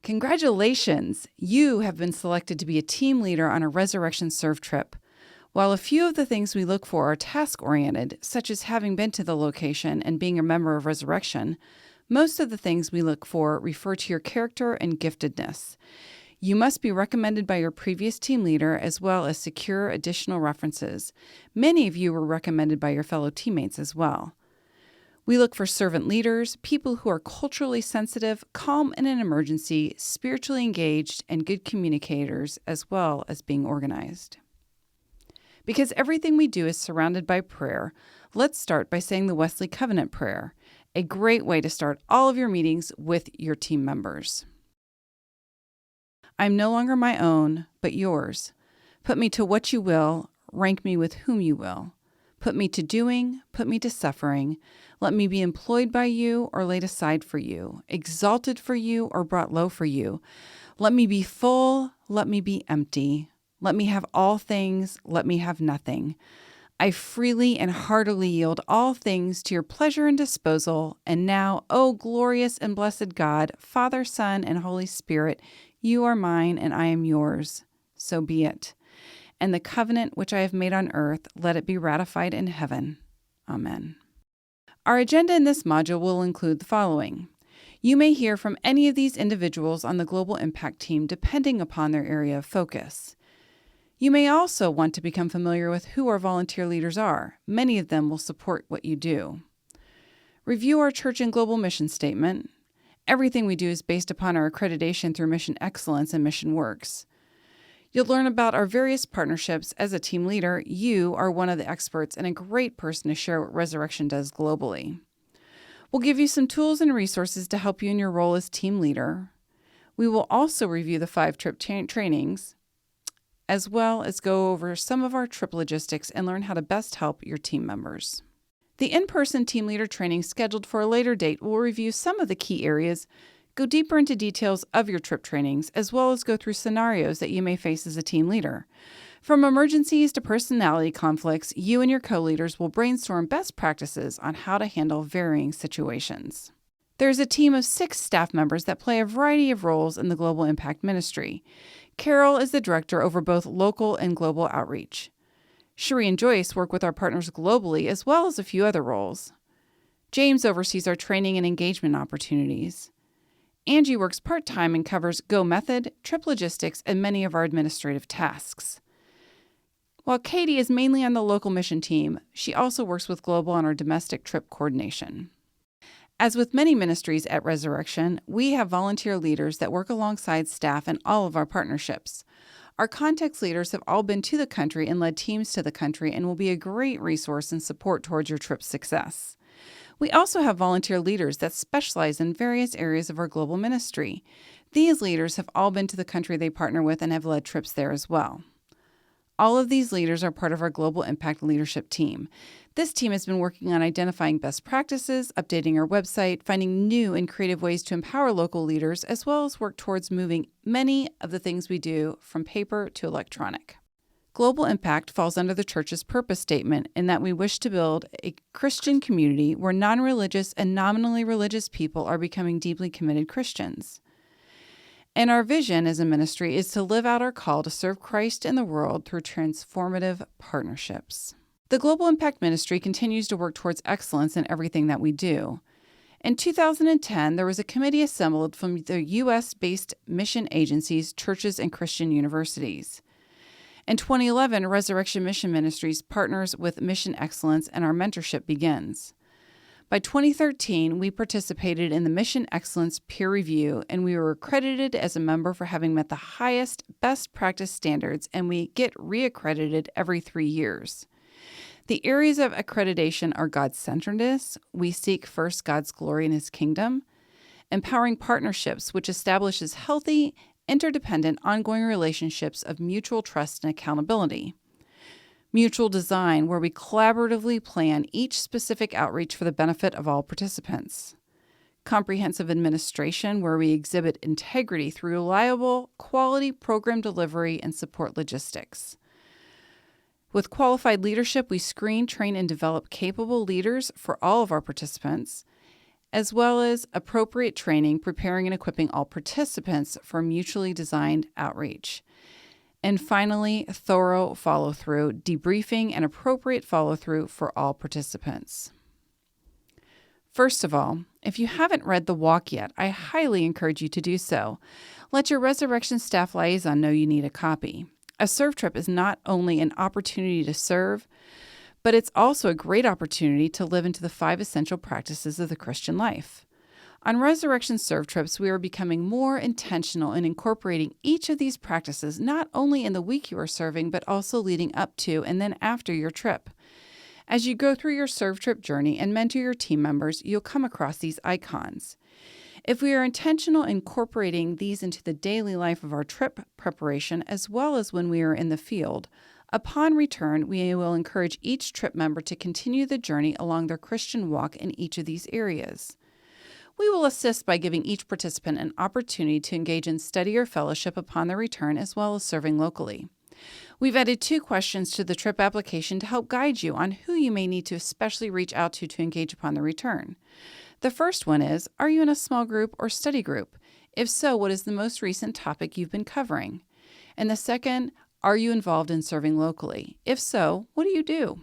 Congratulations! You have been selected to be a team leader on a Resurrection Serve trip. While a few of the things we look for are task-oriented, such as having been to the location and being a member of Resurrection, most of the things we look for refer to your character and giftedness. You must be recommended by your previous team leader as well as secure additional references. Many of you were recommended by your fellow teammates as well. We look for servant leaders, people who are culturally sensitive, calm in an emergency, spiritually engaged, and good communicators, as well as being organized. Because everything we do is surrounded by prayer, let's start by saying the Wesley Covenant Prayer, a great way to start all of your meetings with your team members. I'm no longer my own, but yours. Put me to what you will, rank me with whom you will. Put me to doing, put me to suffering. Let me be employed by you or laid aside for you, exalted for you or brought low for you. Let me be full, let me be empty. Let me have all things, let me have nothing. I freely and heartily yield all things to your pleasure and disposal. And now, O glorious and blessed God, Father, Son, and Holy Spirit, you are mine and I am yours. So be it. And the covenant which I have made on earth, let it be ratified in heaven. Amen. Our agenda in this module will include the following. You may hear from any of these individuals on the Global Impact team depending upon their area of focus. You may also want to become familiar with who our volunteer leaders are. Many of them will support what you do. Review our church and global mission statement. Everything we do is based upon our accreditation through Mission Excellence and Mission Works. You'll learn about our various partnerships. As a team leader, you are one of the experts and a great person to share what Resurrection does globally. We'll give you some tools and resources to help you in your role as team leader. We will also review the 5 trip trainings, as well as go over some of our trip logistics and learn how to best help your team members. The in-person team leader training scheduled for a later date will review some of the key areas, go deeper into details of your trip trainings, as well as go through scenarios that you may face as a team leader. From emergencies to personality conflicts, you and your co-leaders will brainstorm best practices on how to handle varying situations. There's a team of 6 staff members that play a variety of roles in the Global Impact Ministry. Carol is the director over both local and global outreach. Cherie and Joyce work with our partners globally as well as a few other roles. James oversees our training and engagement opportunities. Angie works part-time and covers Go Method, trip logistics, and many of our administrative tasks. While Katie is mainly on the local mission team, she also works with Global on our domestic trip coordination. As with many ministries at Resurrection, we have volunteer leaders that work alongside staff in all of our partnerships. Our context leaders have all been to the country and led teams to the country and will be a great resource and support towards your trip's success. We also have volunteer leaders that specialize in various areas of our global ministry. These leaders have all been to the country they partner with and have led trips there as well. All of these leaders are part of our Global Impact leadership team. This team has been working on identifying best practices, updating our website, finding new and creative ways to empower local leaders, as well as work towards moving many of the things we do from paper to electronic. Global Impact falls under the church's purpose statement in that we wish to build a Christian community where non-religious and nominally religious people are becoming deeply committed Christians. And our vision as a ministry is to live out our call to serve Christ in the world through transformative partnerships. The Global Impact Ministry continues to work towards excellence in everything that we do. In 2010, there was a committee assembled from the U.S.-based mission agencies, churches, and Christian universities. In 2011, Resurrection Mission Ministries partners with Mission Excellence and our mentorship begins. By 2013, we participated in the Mission Excellence peer review, and we were accredited as a member for having met the highest best practice standards, and we get reaccredited every 3 years. The areas of accreditation are God-centeredness, we seek first God's glory and His kingdom, empowering partnerships, which establishes healthy, interdependent, ongoing relationships of mutual trust and accountability. Mutual design, where we collaboratively plan each specific outreach for the benefit of all participants. Comprehensive administration, where we exhibit integrity through reliable, quality program delivery and support logistics. With qualified leadership, we screen, train, and develop capable leaders for all of our participants. as well as appropriate training, preparing and equipping all participants for mutually designed outreach. And finally, thorough follow-through, debriefing and appropriate follow-through for all participants. First of all, if you haven't read The Walk yet, I highly encourage you to do so. Let your Resurrection Staff Liaison know you need a copy. A serve trip is not only an opportunity to serve, but it's also a great opportunity to live into the 5 essential practices of the Christian life. On Resurrection Serve Trips, we are becoming more intentional in incorporating each of these practices, not only in the week you are serving, but also leading up to and then after your trip. As you go through your serve trip journey and mentor your team members, you'll come across these icons. If we are intentional in incorporating these into the daily life of our trip preparation, as well as when we are in the field, upon return, we will encourage each trip member to continue the journey along their Christian walk in each of these areas. We will assist by giving each participant an opportunity to engage in study or fellowship upon their return, as well as serving locally. We've added 2 questions to the trip application to help guide you on who you may need to especially reach out to engage upon the return. The first one is, are you in a small group or study group? If so, what is the most recent topic you've been covering? And the second, are you involved in serving locally? If so, what do you do?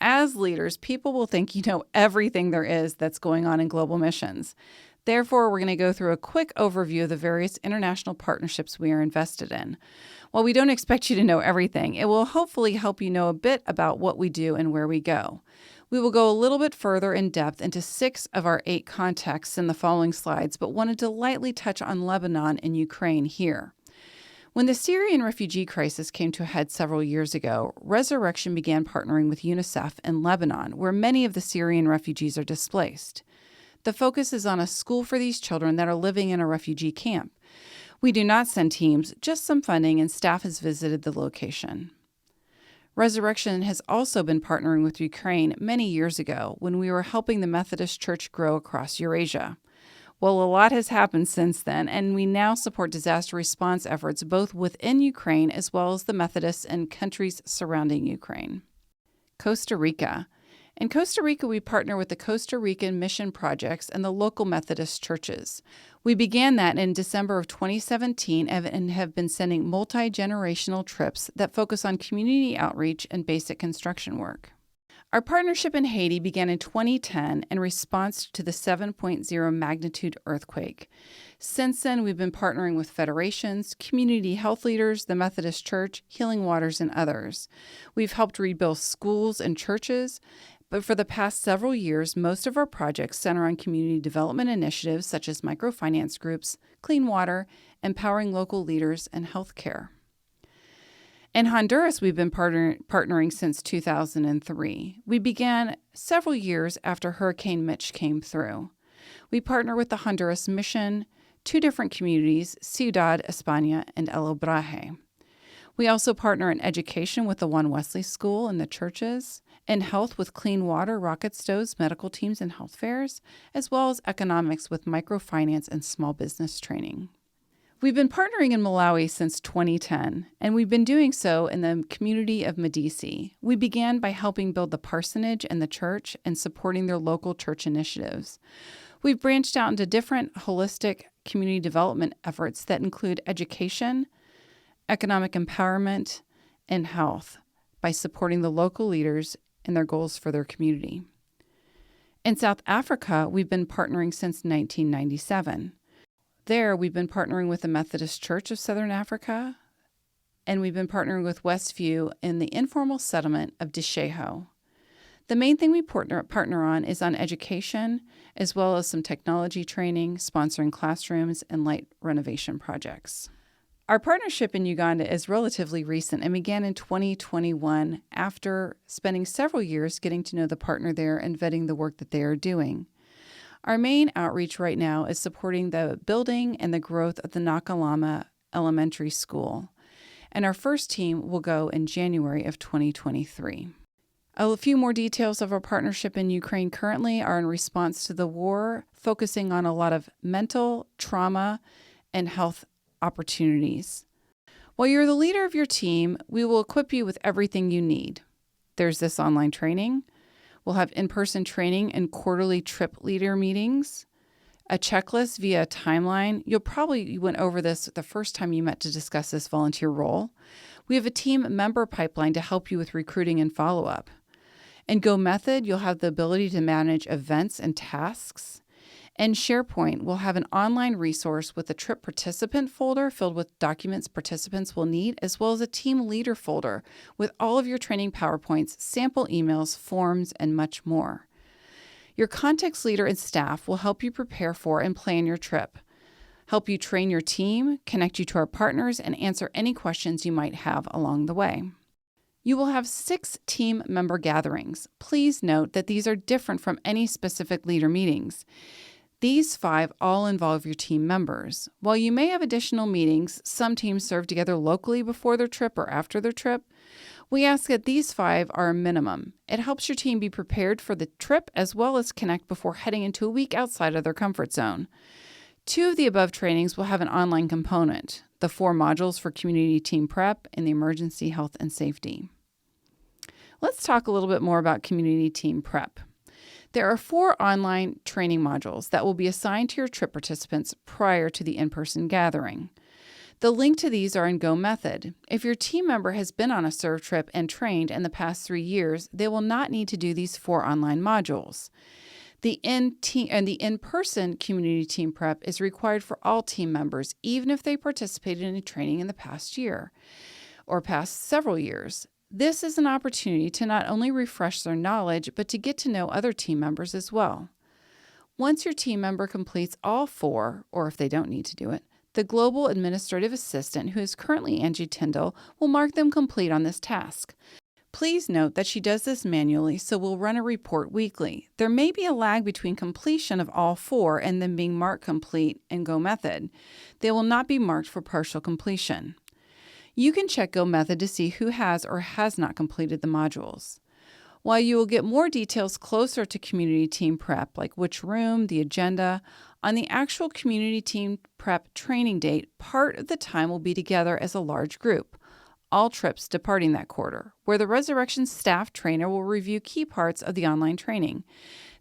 As leaders, people will think you know everything there is that's going on in global missions. Therefore, we're going to go through a quick overview of the various international partnerships we are invested in. While we don't expect you to know everything, it will hopefully help you know a bit about what we do and where we go. We will go a little bit further in depth into 6 of our 8 contexts in the following slides, but wanted to lightly touch on Lebanon and Ukraine here. When the Syrian refugee crisis came to a head several years ago, Resurrection began partnering with UNICEF in Lebanon, where many of the Syrian refugees are displaced. The focus is on a school for these children that are living in a refugee camp. We do not send teams, just some funding, and staff has visited the location. Resurrection has also been partnering with Ukraine many years ago when we were helping the Methodist Church grow across Eurasia. Well, a lot has happened since then, and we now support disaster response efforts both within Ukraine as well as the Methodists and countries surrounding Ukraine. Costa Rica. In Costa Rica, we partner with the Costa Rican Mission Projects and the local Methodist churches. We began that in December of 2017 and have been sending multi-generational trips that focus on community outreach and basic construction work. Our partnership in Haiti began in 2010 in response to the 7.0 magnitude earthquake. Since then, we've been partnering with federations, community health leaders, the Methodist Church, Healing Waters, and others. We've helped rebuild schools and churches, but for the past several years, most of our projects center on community development initiatives such as microfinance groups, clean water, empowering local leaders, and healthcare. In Honduras, we've been partnering since 2003. We began several years after Hurricane Mitch came through. We partner with the Honduras Mission, 2 different communities, Ciudad España and El Obraje. We also partner in education with the One Wesley School and the churches, in health with Clean Water, Rocket Stoves, medical teams, and health fairs, as well as economics with microfinance and small business training. We've been partnering in Malawi since 2010, and we've been doing so in the community of Medici. We began by helping build the parsonage and the church and supporting their local church initiatives. We've branched out into different holistic community development efforts that include education, economic empowerment, and health by supporting the local leaders and their goals for their community. In South Africa, we've been partnering since 1997. There, we've been partnering with the Methodist Church of Southern Africa, and we've been partnering with Westview in the informal settlement of Disheho. The main thing we partner on is on education, as well as some technology training, sponsoring classrooms, and light renovation projects. Our partnership in Uganda is relatively recent and began in 2021 after spending several years getting to know the partner there and vetting the work that they are doing. Our main outreach right now is supporting the building and the growth of the Nakalama Elementary School, and our first team will go in January of 2023. A few more details of our partnership in Ukraine currently are in response to the war, focusing on a lot of mental trauma and health opportunities. While you're the leader of your team, we will equip you with everything you need. There's this online training. We'll have in-person training and quarterly trip leader meetings, a checklist via a timeline. You went over this the first time you met to discuss this volunteer role. We have a team member pipeline to help you with recruiting and follow-up. In Go Method, you'll have the ability to manage events and tasks. And SharePoint will have an online resource with a trip participant folder filled with documents participants will need, as well as a team leader folder with all of your training PowerPoints, sample emails, forms, and much more. Your context leader and staff will help you prepare for and plan your trip, help you train your team, connect you to our partners, and answer any questions you might have along the way. You will have 6 team member gatherings. Please note that these are different from any specific leader meetings. These 5 all involve your team members. While you may have additional meetings, some teams serve together locally before their trip or after their trip. We ask that these 5 are a minimum. It helps your team be prepared for the trip as well as connect before heading into a week outside of their comfort zone. 2 of the above trainings will have an online component, the 4 modules for community team prep and the emergency health and safety. Let's talk a little bit more about community team prep. There are 4 online training modules that will be assigned to your trip participants prior to the in-person gathering. The link to these are in Go Method. If your team member has been on a serve trip and trained in the past 3 years, they will not need to do these 4 online modules. The in-person community team prep is required for all team members, even if they participated in a training in the past year or past several years. This is an opportunity to not only refresh their knowledge, but to get to know other team members as well. Once your team member completes all 4, or if they don't need to do it, the Global Administrative Assistant, who is currently Angie Tyndall, will mark them complete on this task. Please note that she does this manually, so we'll run a report weekly. There may be a lag between completion of all 4 and them being marked complete in Go Method. They will not be marked for partial completion. You can check Go Method to see who has or has not completed the modules. While you will get more details closer to community team prep, like which room, the agenda, on the actual community team prep training date, part of the time will be together as a large group, all trips departing that quarter, where the Resurrection staff trainer will review key parts of the online training.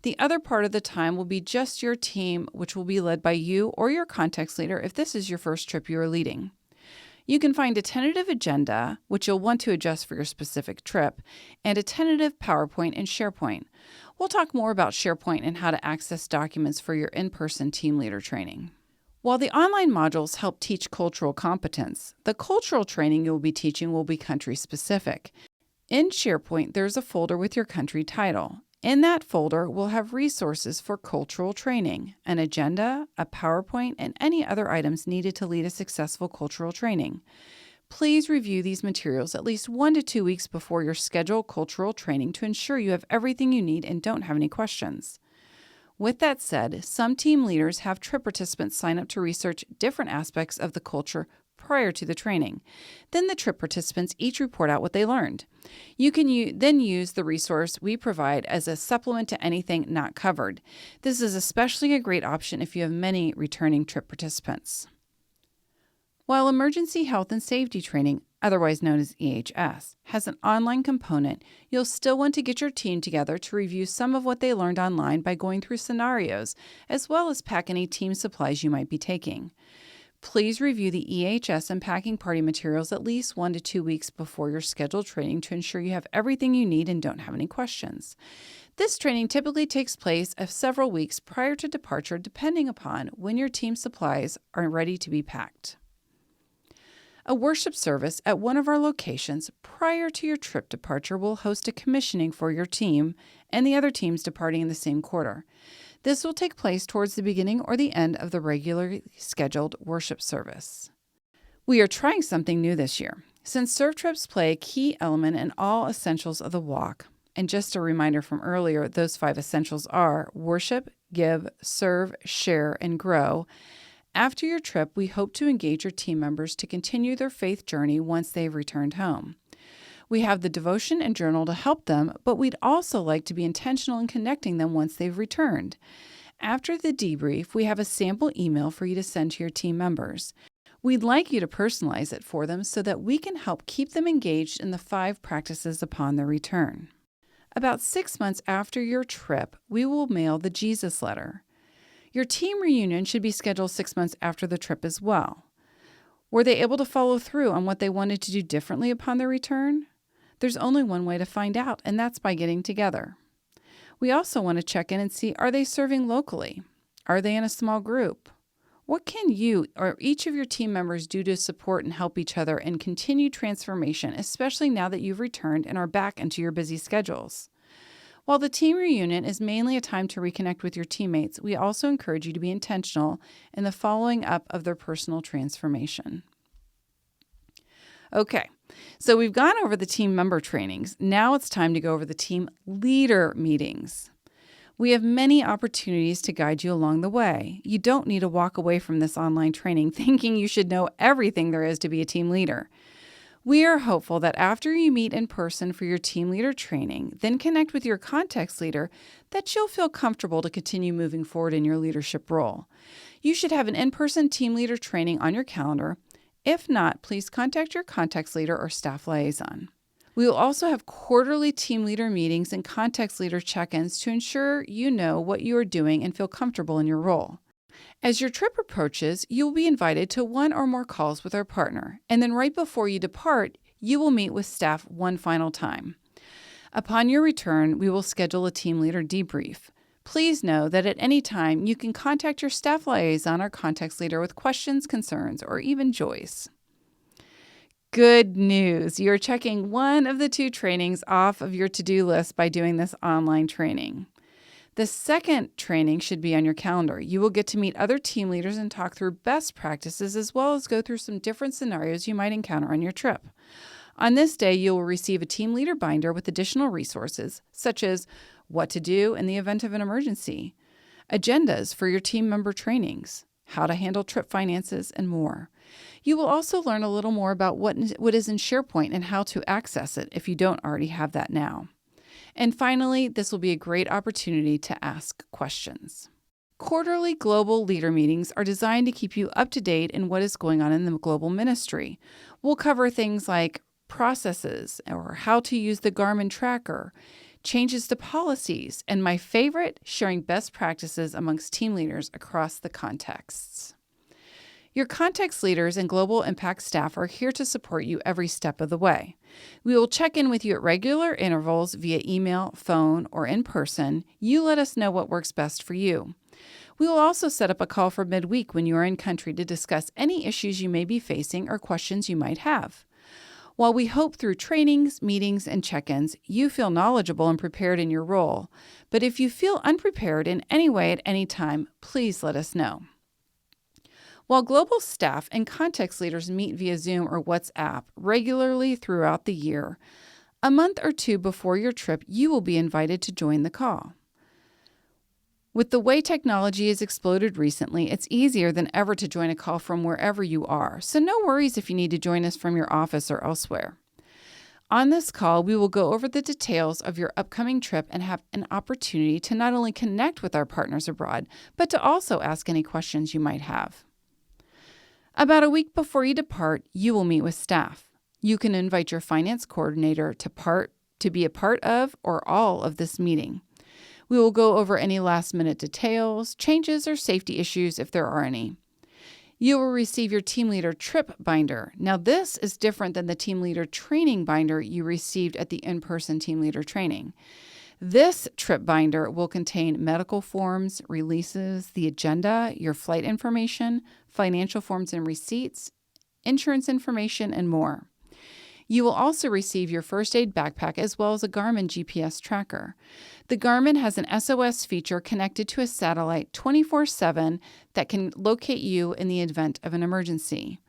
The other part of the time will be just your team, which will be led by you or your context leader if this is your first trip you are leading. You can find a tentative agenda, which you'll want to adjust for your specific trip, and a tentative PowerPoint in SharePoint. We'll talk more about SharePoint and how to access documents for your in-person team leader training. While the online modules help teach cultural competence, the cultural training you'll be teaching will be country-specific. In SharePoint, there's a folder with your country title. In that folder, we'll have resources for cultural training, an agenda, a PowerPoint, and any other items needed to lead a successful cultural training. Please review these materials at least 1 to 2 weeks before your scheduled cultural training to ensure you have everything you need and don't have any questions. With that said, some team leaders have trip participants sign up to research different aspects of the culture prior to the training. Then the trip participants each report out what they learned. You can then use the resource we provide as a supplement to anything not covered. This is especially a great option if you have many returning trip participants. While Emergency Health and Safety Training, otherwise known as EHS, has an online component, you'll still want to get your team together to review some of what they learned online by going through scenarios, as well as pack any team supplies you might be taking. Please review the EHS and packing party materials at least 1 to 2 weeks before your scheduled training to ensure you have everything you need and don't have any questions. This training typically takes place several weeks prior to departure, depending upon when your team supplies are ready to be packed. A worship service at one of our locations prior to your trip departure will host a commissioning for your team and the other teams departing in the same quarter. This will take place towards the beginning or the end of the regularly scheduled worship service. We are trying something new this year. Since serve trips play a key element in all essentials of the walk, and just a reminder from earlier, those 5 essentials are worship, give, serve, share, and grow. After your trip, we hope to engage your team members to continue their faith journey once they've returned home. We have the devotion and journal to help them, but we'd also like to be intentional in connecting them once they've returned. After the debrief, we have a sample email for you to send to your team members. We'd like you to personalize it for them so that we can help keep them engaged in the 5 practices upon their return. About 6 months after your trip, we will mail the Jesus letter. Your team reunion should be scheduled 6 months after the trip as well. Were they able to follow through on what they wanted to do differently upon their return? There's only one way to find out, and that's by getting together. We also want to check in and see, are they serving locally? Are they in a small group? What can you or each of your team members do to support and help each other in continued transformation, especially now that you've returned and are back into your busy schedules? While the team reunion is mainly a time to reconnect with your teammates, we also encourage you to be intentional in the following up of their personal transformation. Okay, so we've gone over the team member trainings. Now it's time to go over the team leader meetings. We have many opportunities to guide you along the way. You don't need to walk away from this online training thinking you should know everything there is to be a team leader. We are hopeful that after you meet in person for your team leader training, then connect with your context leader, that you'll feel comfortable to continue moving forward in your leadership role. You should have an in-person team leader training on your calendar. If not, please contact your context leader or staff liaison. We will also have quarterly team leader meetings and context leader check-ins to ensure you know what you are doing and feel comfortable in your role. As your trip approaches, you will be invited to one or more calls with our partner, and then right before you depart, you will meet with staff one final time. Upon your return, we will schedule a team leader debrief. Please know that at any time you can contact your staff liaison or context leader with questions, concerns, or even joys. Good news! You're checking one of the 2 trainings off of your to-do list by doing this online training. The second training should be on your calendar. You will get to meet other team leaders and talk through best practices as well as go through some different scenarios you might encounter on your trip. On this day, you will receive a team leader binder with additional resources, such as what to do in the event of an emergency, agendas for your team member trainings, how to handle trip finances, and more. You will also learn a little more about what is in SharePoint and how to access it if you don't already have that now. And finally, this will be a great opportunity to ask questions. Quarterly global leader meetings are designed to keep you up to date in what is going on in the global ministry. We'll cover things like processes or how to use the Garmin tracker, changes to policies, and my favorite, sharing best practices amongst team leaders across the contexts. Your context leaders and global impact staff are here to support you every step of the way. We will check in with you at regular intervals via email, phone, or in person. You let us know what works best for you. We will also set up a call for midweek when you are in country to discuss any issues you may be facing or questions you might have. While we hope through trainings, meetings, and check-ins, you feel knowledgeable and prepared in your role. But if you feel unprepared in any way at any time, please let us know. While global staff and context leaders meet via Zoom or WhatsApp regularly throughout the year, a month or 2 before your trip, you will be invited to join the call. With the way technology has exploded recently, it's easier than ever to join a call from wherever you are, so no worries if you need to join us from your office or elsewhere. On this call, we will go over the details of your upcoming trip and have an opportunity to not only connect with our partners abroad, but to also ask any questions you might have. About a week before you depart, you will meet with staff. You can invite your finance coordinator to be a part of or all of this meeting. We will go over any last-minute details, changes, or safety issues if there are any. You will receive your team leader trip binder. Now, this is different than the team leader training binder you received at the in-person team leader training. This trip binder will contain medical forms, releases, the agenda, your flight information, financial forms and receipts, insurance information, and more. You will also receive your first aid backpack as well as a Garmin GPS tracker. The Garmin has an SOS feature connected to a satellite 24/7 that can locate you in the event of an emergency.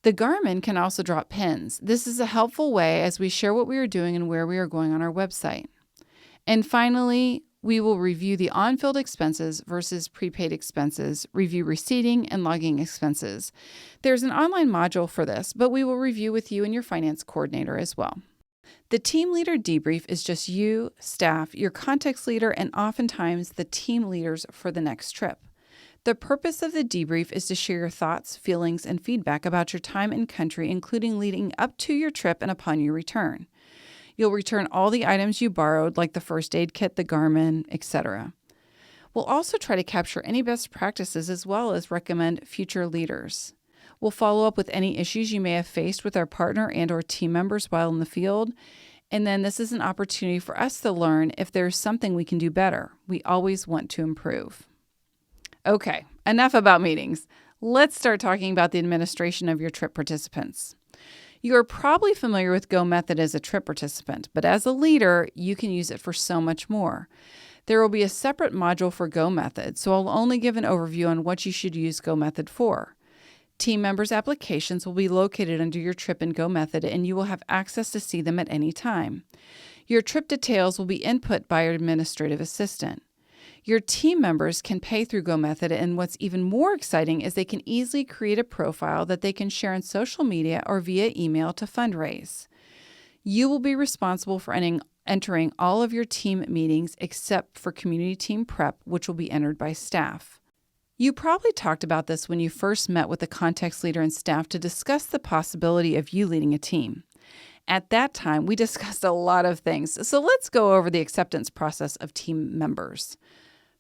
The Garmin can also drop pins. This is a helpful way as we share what we are doing and where we are going on our website. And finally, we will review the on-field expenses versus prepaid expenses, review receipting and logging expenses. There's an online module for this, but we will review with you and your finance coordinator as well. The team leader debrief is just you, staff, your context leader, and oftentimes the team leaders for the next trip. The purpose of the debrief is to share your thoughts, feelings, and feedback about your time in country, including leading up to your trip and upon your return. You'll return all the items you borrowed, like the first aid kit, the Garmin, etc. We'll also try to capture any best practices as well as recommend future leaders. We'll follow up with any issues you may have faced with our partner and/or team members while in the field. And then this is an opportunity for us to learn if there's something we can do better. We always want to improve. Okay, enough about meetings. Let's start talking about the administration of your trip participants. You are probably familiar with Go Method as a trip participant, but as a leader, you can use it for so much more. There will be a separate module for Go Method, so I'll only give an overview on what you should use Go Method for. Team members' applications will be located under your trip in Go Method, and you will have access to see them at any time. Your trip details will be input by your administrative assistant. Your team members can pay through Go Method, and what's even more exciting is they can easily create a profile that they can share on social media or via email to fundraise. You will be responsible for entering all of your team meetings except for community team prep, which will be entered by staff. You probably talked about this when you first met with the context leader and staff to discuss the possibility of you leading a team. At that time, we discussed a lot of things, so let's go over the acceptance process of team members.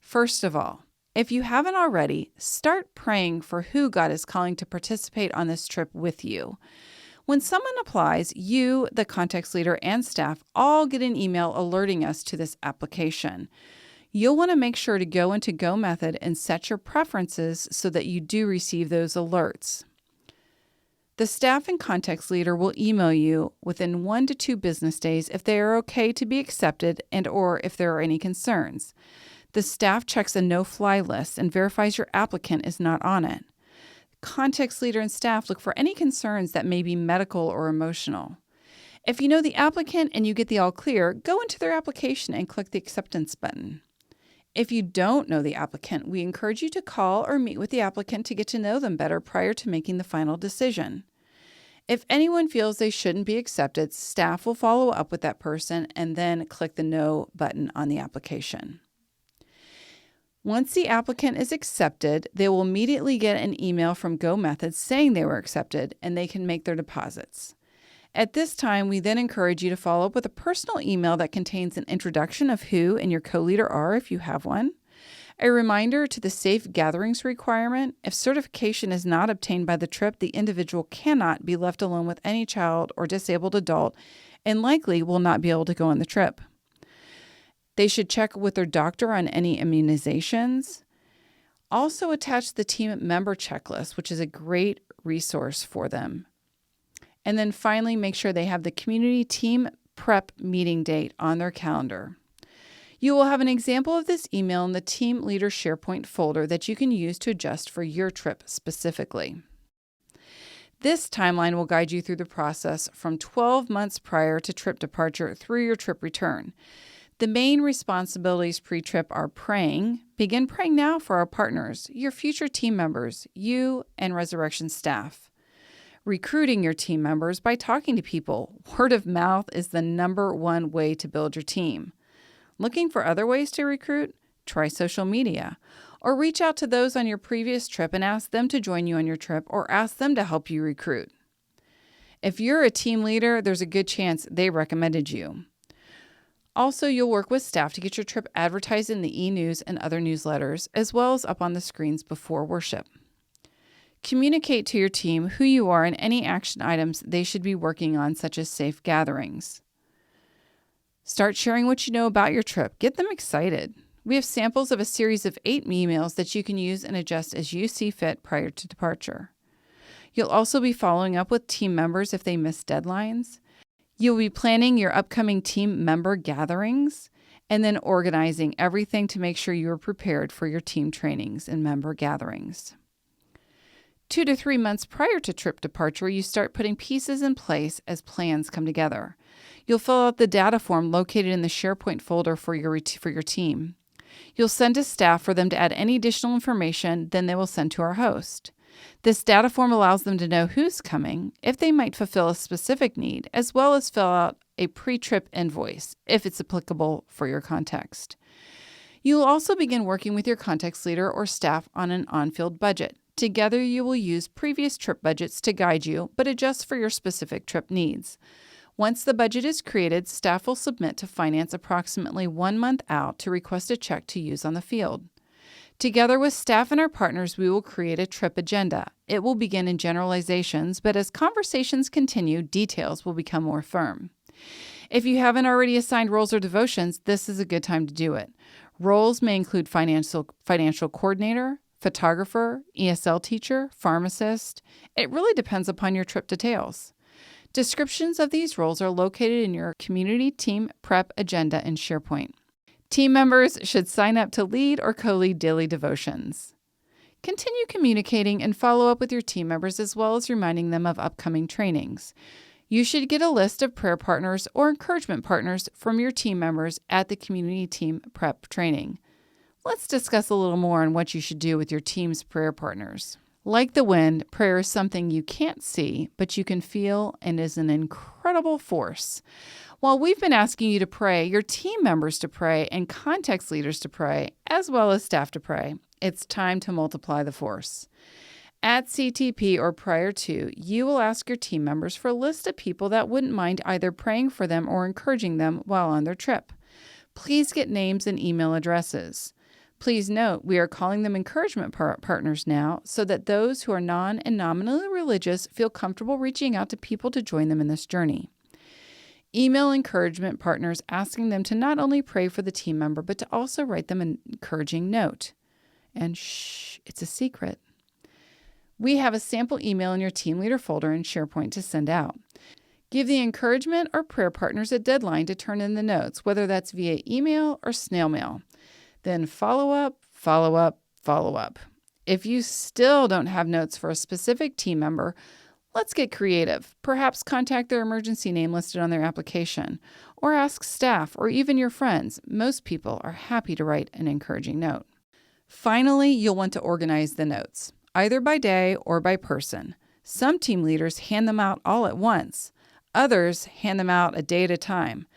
First of all, if you haven't already, start praying for who God is calling to participate on this trip with you. When someone applies, you, the context leader, and staff all get an email alerting us to this application. You'll want to make sure to go into Go Method and set your preferences so that you do receive those alerts. The staff and context leader will email you within 1 to 2 business days if they are okay to be accepted and/or if there are any concerns. The staff checks a no-fly list and verifies your applicant is not on it. Context leader and staff look for any concerns that may be medical or emotional. If you know the applicant and you get the all clear, go into their application and click the acceptance button. If you don't know the applicant, we encourage you to call or meet with the applicant to get to know them better prior to making the final decision. If anyone feels they shouldn't be accepted, staff will follow up with that person and then click the no button on the application. Once the applicant is accepted, they will immediately get an email from Go Method saying they were accepted and they can make their deposits. At this time, we then encourage you to follow up with a personal email that contains an introduction of who and your co-leader are if you have one, a reminder to the safe gatherings requirement. If certification is not obtained by the trip, the individual cannot be left alone with any child or disabled adult and likely will not be able to go on the trip. They should check with their doctor on any immunizations. Also attach the team member checklist, which is a great resource for them. And then finally, make sure they have the community team prep meeting date on their calendar. You will have an example of this email in the Team Leader SharePoint folder that you can use to adjust for your trip specifically. This timeline will guide you through the process from 12 months prior to trip departure through your trip return. The main responsibilities pre-trip are praying. Begin praying now for our partners, your future team members, you, and Resurrection staff. Recruiting your team members by talking to people. Word of mouth is the number one way to build your team. Looking for other ways to recruit? Try social media. Or reach out to those on your previous trip and ask them to join you on your trip or ask them to help you recruit. If you're a team leader, there's a good chance they recommended you. Also, you'll work with staff to get your trip advertised in the e-news and other newsletters, as well as up on the screens before worship. Communicate to your team who you are and any action items they should be working on, such as safe gatherings. Start sharing what you know about your trip. Get them excited. We have samples of a series of 8 emails that you can use and adjust as you see fit prior to departure. You'll also be following up with team members if they miss deadlines. You'll be planning your upcoming team member gatherings and then organizing everything to make sure you are prepared for your team trainings and member gatherings. 2 to 3 months prior to trip departure, you start putting pieces in place as plans come together. You'll fill out the data form located in the SharePoint folder for your team. You'll send to staff for them to add any additional information, then they will send to our host. This data form allows them to know who's coming, if they might fulfill a specific need, as well as fill out a pre-trip invoice, if it's applicable for your context. You will also begin working with your context leader or staff on an on-field budget. Together, you will use previous trip budgets to guide you, but adjust for your specific trip needs. Once the budget is created, staff will submit to finance approximately 1 month out to request a check to use on the field. Together with staff and our partners, we will create a trip agenda. It will begin in generalizations, but as conversations continue, details will become more firm. If you haven't already assigned roles or devotions, this is a good time to do it. Roles may include financial coordinator, photographer, ESL teacher, pharmacist. It really depends upon your trip details. Descriptions of these roles are located in your community team prep agenda in SharePoint. Team members should sign up to lead or co-lead daily devotions. Continue communicating and follow up with your team members as well as reminding them of upcoming trainings. You should get a list of prayer partners or encouragement partners from your team members at the community team prep training. Let's discuss a little more on what you should do with your team's prayer partners. Like the wind, prayer is something you can't see, but you can feel and is an incredible force. While we've been asking you to pray, your team members to pray, and context leaders to pray, as well as staff to pray, it's time to multiply the force. At CTP or prior to, you will ask your team members for a list of people that wouldn't mind either praying for them or encouraging them while on their trip. Please get names and email addresses. Please note, we are calling them encouragement partners now so that those who are non and nominally religious feel comfortable reaching out to people to join them in this journey. Email encouragement partners asking them to not only pray for the team member, but to also write them an encouraging note. And shh, it's a secret. We have a sample email in your team leader folder in SharePoint to send out. Give the encouragement or prayer partners a deadline to turn in the notes, whether that's via email or snail mail. Then follow up, follow up, follow up. If you still don't have notes for a specific team member, let's get creative. Perhaps contact their emergency name listed on their application, or ask staff or even your friends. Most people are happy to write an encouraging note. Finally, you'll want to organize the notes, either by day or by person. Some team leaders hand them out all at once. Others hand them out a day at a time.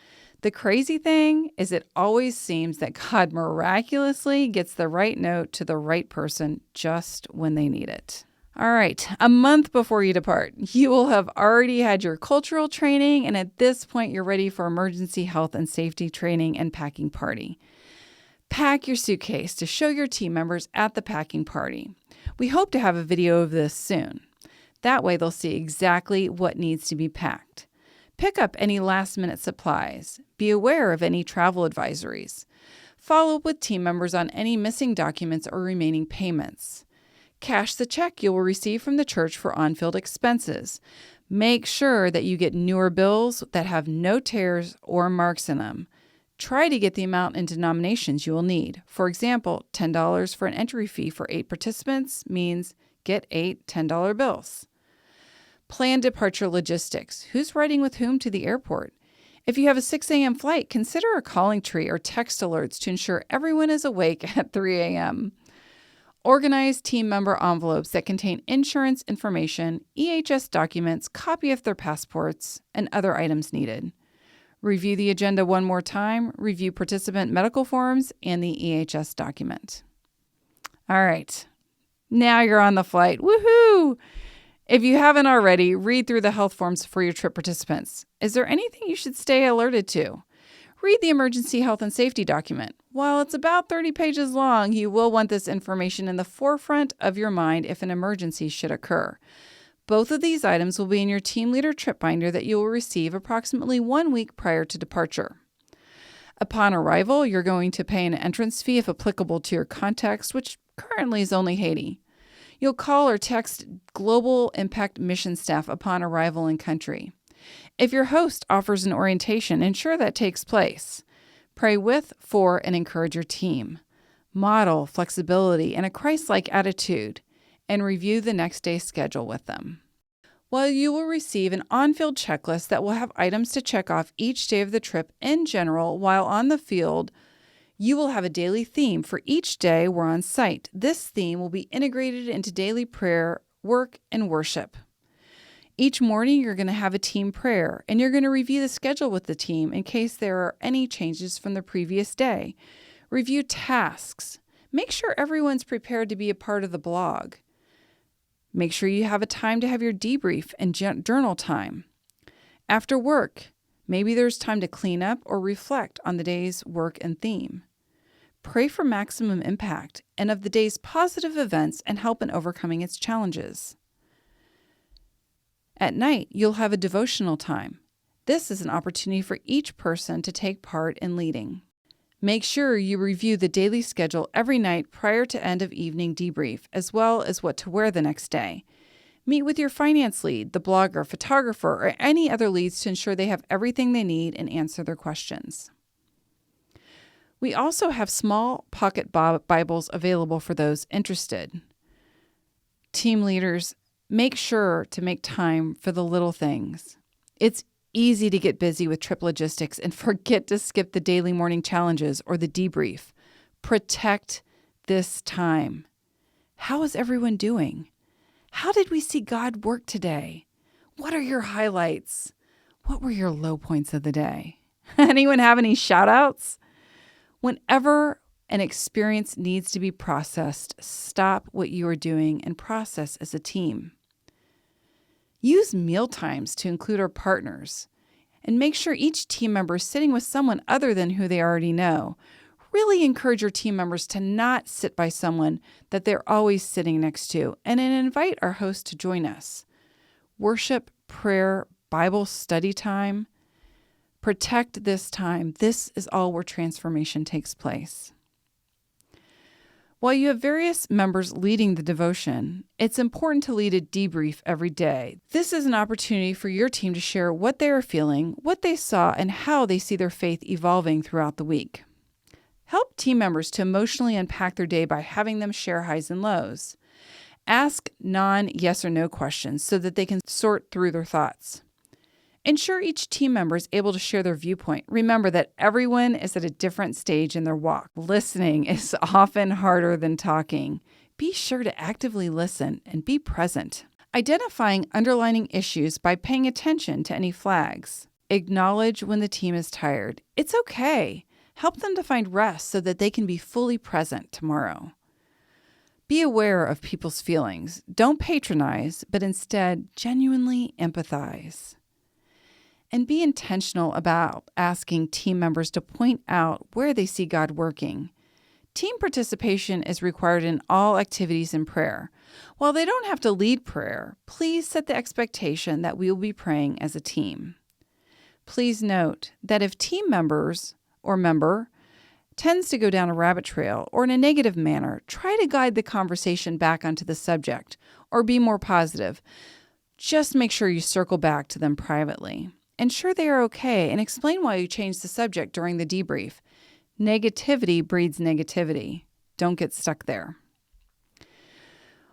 The crazy thing is it always seems that God miraculously gets the right note to the right person just when they need it. All right, a month before you depart, you will have already had your cultural training, and at this point, you're ready for emergency health and safety training and packing party. Pack your suitcase to show your team members at the packing party. We hope to have a video of this soon. That way, they'll see exactly what needs to be packed. Pick up any last-minute supplies. Be aware of any travel advisories. Follow up with team members on any missing documents or remaining payments. Cash the check you will receive from the church for on-field expenses. Make sure that you get newer bills that have no tears or marks in them. Try to get the amount in denominations you will need. For example, $10 for an entry fee for 8 participants means get 8 $10 bills. Plan departure logistics. Who's riding with whom to the airport? If you have a 6 a.m. flight, consider a calling tree or text alerts to ensure everyone is awake at 3 a.m. Organize team member envelopes that contain insurance information, EHS documents, copy of their passports, and other items needed. Review the agenda one more time, review participant medical forms, and the EHS document. All right, now you're on the flight. Woohoo! If you haven't already, read through the health forms for your trip participants. Is there anything you should stay alerted to? Read the emergency health and safety document. While it's about 30 pages long, you will want this information in the forefront of your mind if an emergency should occur. Both of these items will be in your team leader trip binder that you will receive approximately 1 week prior to departure. Upon arrival, you're going to pay an entrance fee if applicable to your context, which currently is only Haiti. You'll call or text Global Impact Mission staff upon arrival in country. If your host offers an orientation, ensure that takes place. Pray with, for, and encourage your team. Model flexibility and a Christ-like attitude, and review the next day's schedule with them. While you will receive an on-field checklist that will have items to check off each day of the trip in general, while on the field, you will have a daily theme for each day we're on site. This theme will be integrated into daily prayer, work, and worship. Each morning, you're going to have a team prayer, and you're going to review the schedule with the team in case there are any changes from the previous day. Review tasks. Make sure everyone's prepared to be a part of the blog. Make sure you have a time to have your debrief and journal time. After work, Maybe there's time to clean up or reflect on the day's work and theme. Pray for maximum impact and of the day's positive events and help in overcoming its challenges. At night, you'll have a devotional time. This is an opportunity for each person to take part in leading. Make sure you review the daily schedule every night prior to end of evening debrief, as well as what to wear the next day. Meet with your finance lead, the blogger, photographer, or any other leads to ensure they have everything they need and answer their questions. We also have small pocket Bibles available for those interested. Team leaders, make sure to make time for the little things. It's easy to get busy with trip logistics and forget to skip the daily morning challenges or the debrief. Protect this time. How is everyone doing? How did we see God work today? What are your highlights? What were your low points of the day? Anyone have any shout outs? Whenever an experience needs to be processed, stop what you are doing and process as a team. Use meal times to include our partners and make sure each team member is sitting with someone other than who they already know. Really encourage your team members to not sit by someone that they're always sitting next to, and then invite our host to join us. Worship, prayer, Bible study time. Protect this time. This is all where transformation takes place. While you have various members leading the devotion, it's important to lead a debrief every day. This is an opportunity for your team to share what they are feeling, what they saw, and how they see their faith evolving throughout the week. Help team members to emotionally unpack their day by having them share highs and lows. Ask non-yes or no questions so that they can sort through their thoughts. Ensure each team member is able to share their viewpoint. Remember that everyone is at a different stage in their walk. Listening is often harder than talking. Be sure to actively listen and be present. Identifying underlying issues by paying attention to any flags. Acknowledge when the team is tired. It's okay. Help them to find rest so that they can be fully present tomorrow. Be aware of people's feelings. Don't patronize, but instead genuinely empathize. And be intentional about asking team members to point out where they see God working. Team participation is required in all activities in prayer. While they don't have to lead prayer, please set the expectation that we will be praying as a team. Please note that if team members or member tends to go down a rabbit trail or in a negative manner, try to guide the conversation back onto the subject or be more positive. Just make sure you circle back to them privately. Ensure they are okay and explain why you changed the subject during the debrief. Negativity breeds negativity. Don't get stuck there.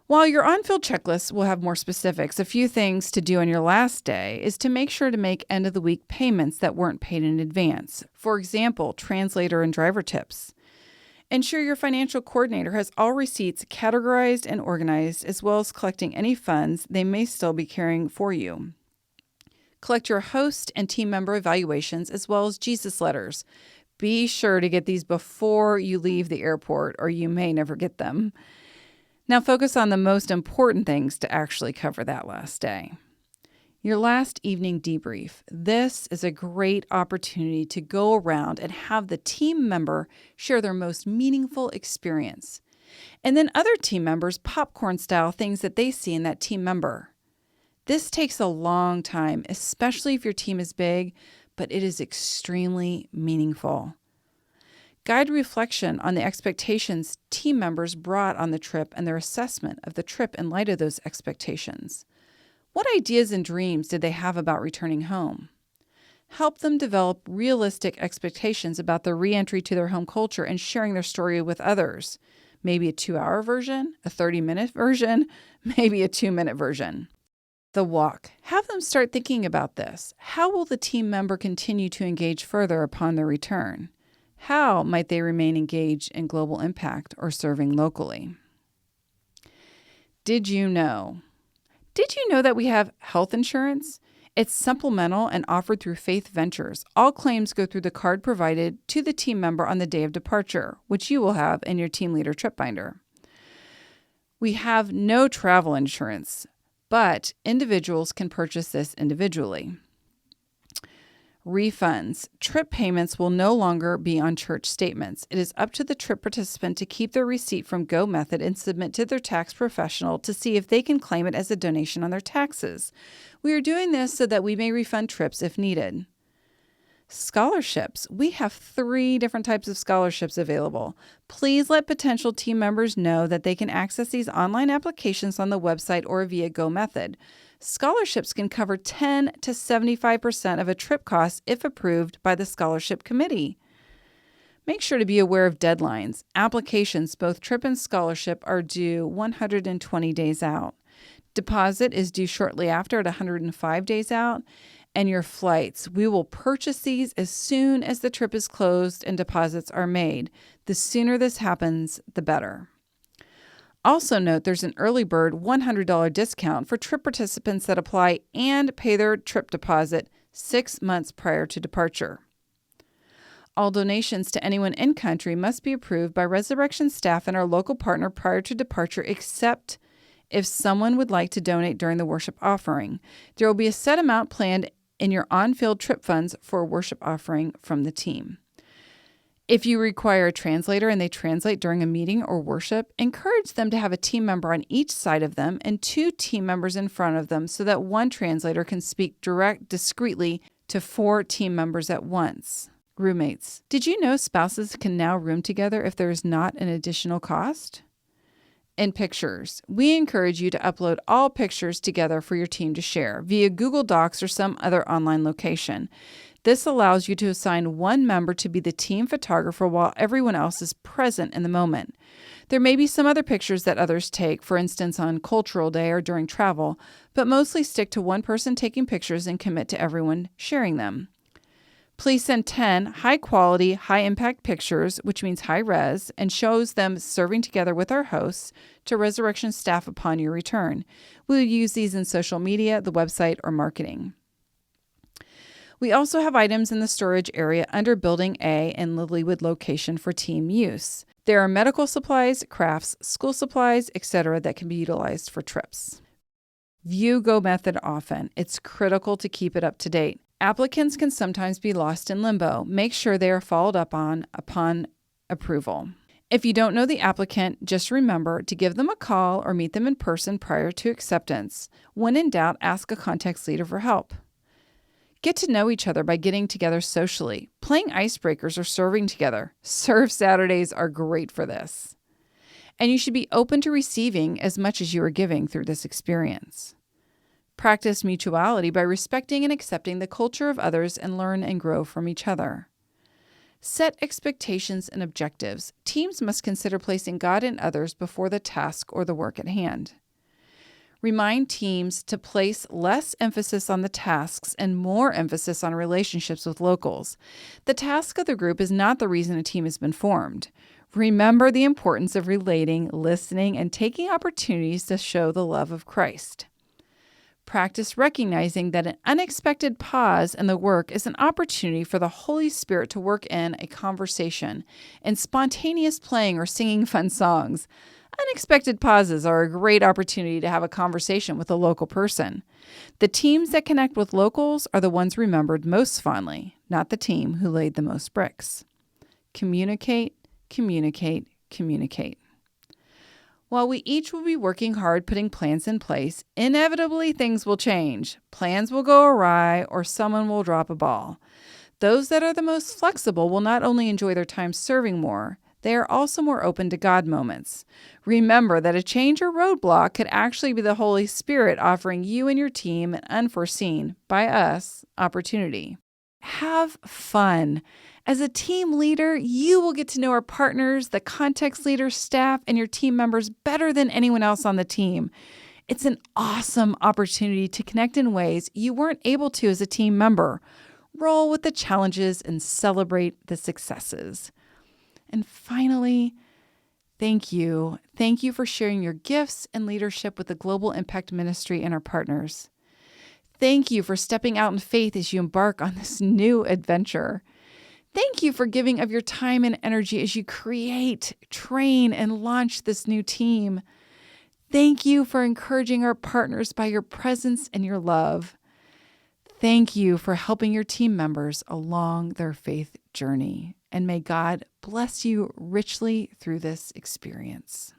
While your on-field checklist will have more specifics, a few things to do on your last day is to make sure to make end-of-the-week payments that weren't paid in advance. For example, translator and driver tips. Ensure your financial coordinator has all receipts categorized and organized, as well as collecting any funds they may still be carrying for you. Collect your host and team member evaluations, as well as Jesus letters. Be sure to get these before you leave the airport, or you may never get them. Now focus on the most important things to actually cover that last day. Your last evening debrief. This is a great opportunity to go around and have the team member share their most meaningful experience. And then other team members popcorn style things that they see in that team member. This takes a long time, especially if your team is big, but it is extremely meaningful. Guide reflection on the expectations team members brought on the trip and their assessment of the trip in light of those expectations. What ideas and dreams did they have about returning home? Help them develop realistic expectations about their reentry to their home culture and sharing their story with others. Maybe a 2-hour version, a 30-minute version, maybe a 2-minute version. The walk. Have them start thinking about this. How will the team member continue to engage further upon their return? How might they remain engaged in global impact or serving locally? Did you know? Did you know that we have health insurance? It's supplemental and offered through Faith Ventures. All claims go through the card provided to the team member on the day of departure, which you will have in your team leader trip binder. We have no travel insurance, but individuals can purchase this individually. Refunds. Trip payments will no longer be on church statements. It is up to the trip participant to keep their receipt from GoMethod and submit to their tax professional to see if they can claim it as a donation on their taxes. We are doing this so that we may refund trips if needed. Scholarships. We have 3 different types of scholarships available. Please let potential team members know that they can access these online applications on the website or via GoMethod. Scholarships can cover 10 to 75% of a trip cost if approved by the scholarship committee. Make sure to be aware of deadlines. Applications, both trip and scholarship, are due 120 days out. Deposit is due shortly after at 105 days out. And your flights. We will purchase these as soon as the trip is closed and deposits are made. The sooner this happens, the better. Also note there's an early bird $100 discount for trip participants that apply and pay their trip deposit 6 months prior to departure. All donations to anyone in country must be approved by Resurrection staff and our local partner prior to departure, except if someone would like to donate during the worship offering. There will be a set amount planned in your on-field trip funds for a worship offering from the team. If you require a translator and they translate during a meeting or worship, encourage them to have a team member on each side of them and 2 team members in front of them so that one translator can speak discreetly to 4 team members at once. Roommates. Did you know spouses can now room together if there is not an additional cost? And pictures. We encourage you to upload all pictures together for your team to share via Google Docs or some other online location. This allows you to assign one member to be the team photographer while everyone else is present in the moment. There may be some other pictures that others take, for instance on Cultural Day or during travel, but mostly stick to one person taking pictures and commit to everyone sharing them. Please send 10 high-quality, high-impact pictures, which means high-res, and shows them serving together with our hosts to Resurrection staff upon your return. We will use these in social media, the website, or marketing. We also have items in the storage area under Building A in Lilywood location for team use. There are medical supplies, crafts, school supplies, etc. that can be utilized for trips. View GoMethod often. It's critical to keep it up to date. Applicants can sometimes be lost in limbo. Make sure they are followed up on upon approval. If you don't know the applicant, just remember to give them a call or meet them in person prior to acceptance. When in doubt, ask a contacts leader for help. Get to know each other by getting together socially, playing icebreakers, or serving together. Serve Saturdays are great for this. And you should be open to receiving as much as you are giving through this experience. Practice mutuality by respecting and accepting the culture of others and learn and grow from each other. Set expectations and objectives. Teams must consider placing God and others before the task or the work at hand. Remind teams to place less emphasis on the tasks and more emphasis on relationships with locals. The task of the group is not the reason a team has been formed. Remember the importance of relating, listening, and taking opportunities to show the love of Christ. Practice recognizing that an unexpected pause in the work is an opportunity for the Holy Spirit to work in a conversation and spontaneous playing or singing fun songs. Unexpected pauses are a great opportunity to have a conversation with a local person. The teams that connect with locals are the ones remembered most fondly, not the team who laid the most bricks. Communicate, communicate, communicate. While we each will be working hard putting plans in place, inevitably things will change. Plans will go awry or someone will drop a ball. Those that are the most flexible will not only enjoy their time serving more, they are also more open to God moments. Remember that a change or roadblock could actually be the Holy Spirit offering you and your team an unforeseen, by us, opportunity. Have fun. As a team leader, you will get to know our partners, the context leader, staff, and your team members better than anyone else on the team. It's an awesome opportunity to connect in ways you weren't able to as a team member. Roll with the challenges and celebrate the successes. And finally, thank you. Thank you for sharing your gifts and leadership with the Global Impact Ministry and our partners. Thank you for stepping out in faith as you embark on this new adventure. Thank you for giving of your time and energy as you create, train, and launch this new team. Thank you for encouraging our partners by your presence and your love. Thank you for helping your team members along their faith journey, and may God bless you richly through this experience.